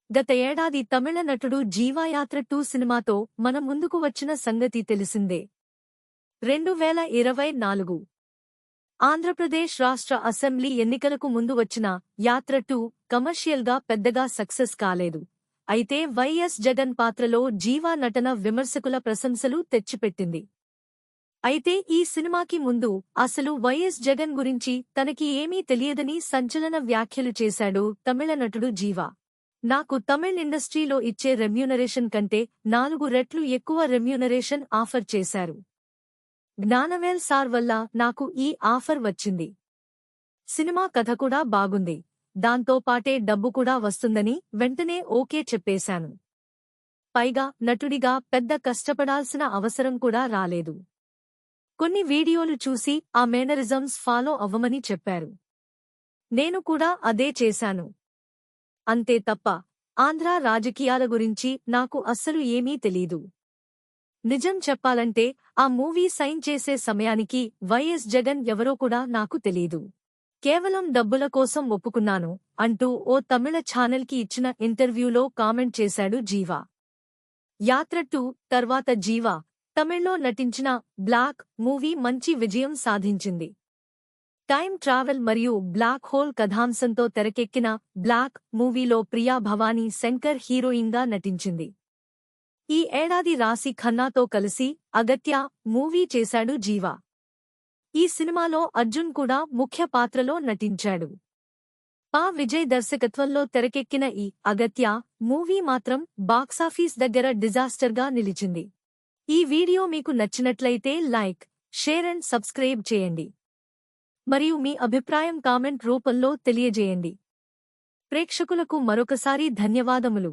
గత ఏడాది తమిళ నటుడు జీవాయాత్ర 2 సినిమాతో మన ముందుకు వచ్చిన సంగతి తెలిసిందే. 2024 ఆంధ్రప్రదేశ్ రాష్ట్ర అసెంబ్లీ ఎన్నికలకు ముందు వచ్చిన యాత్ర 2 కమర్షియల్గా పెద్దగా సక్సెస్ కాలేదు. అయితే వైఎస్ జగన్ పాత్రలో జీవా నటన విమర్శకుల ప్రశంసలు తెచ్చిపెట్టింది. అయితే ఈ సినిమాకి ముందు అసలు వైఎస్ జగన్ గురించి తనకి ఏమీ తెలియదని సంచలన వ్యాఖ్యలు చేశాడు తమిళ నటుడు జీవా. నాకు తమిళ్ ఇండస్ట్రీలో ఇచ్చే రెమ్యూనరేషన్ కంటే 4 రెట్లు ఎక్కువ రెమ్యూనరేషన్ ఆఫర్ చేశారు. జ్ఞానవేల్ సార్ వల్ల నాకు ఈ ఆఫర్ వచ్చింది. సినిమా కథ కూడా బాగుంది. దాంతో పాటే డబ్బు కూడా వస్తుందని వెంటనే ఓకే చెప్పేశాను. పైగా నటుడిగా పెద్ద కష్టపడాల్సిన అవసరం కూడా రాలేదు. కొన్ని వీడియోలు చూసి ఆ మేనరిజమ్స్ ఫాలో అవ్వమని చెప్పారు. నేను కూడా అదే చేశాను. అంతే తప్ప ఆంధ్రా రాజకీయాల గురించి నాకు అస్సలు ఏమీ తెలీదు. నిజం చెప్పాలంటే ఆ మూవీ సైన్ చేసే సమయానికి వైఎస్ జగన్ ఎవరో కూడా నాకు తెలీదు. కేవలం డబ్బుల కోసం ఒప్పుకున్నాను అంటూ ఓ తమిళ ఛానల్కి ఇచ్చిన ఇంటర్వ్యూలో కామెంట్ చేశాడు జీవా. యాత్ర 2 తర్వాత జీవా తమిళ్లో నటించిన బ్లాక్ మూవీ మంచి విజయం సాధించింది. టైమ్ ట్రావెల్ మరియు బ్లాక్ హోల్ కథాంశంతో తెరకెక్కిన బ్లాక్ మూవీలో ప్రియా భవానీ శంకర్ హీరోయిన్గా నటించింది. ఈ ఏడాది రాశి ఖన్నాతో కలిసి అగత్య మూవీ చేశాడు జీవా. ఈ సినిమాలో అర్జున్ కూడా ముఖ్య పాత్రలో నటించాడు. పా విజయ్ దర్శకత్వంలో తెరకెక్కిన ఈ అగత్య మూవీ మాత్రం బాక్సాఫీస్ దగ్గర డిజాస్టర్గా నిలిచింది. ఈ వీడియో మీకు నచ్చినట్లయితే లైక్, షేర్ అండ్ సబ్స్క్రైబ్ చేయండి. మరియు మీ అభిప్రాయం కామెంట్ రూపంలో తెలియజేయండి. ప్రేక్షకులకు మరొకసారి ధన్యవాదములు.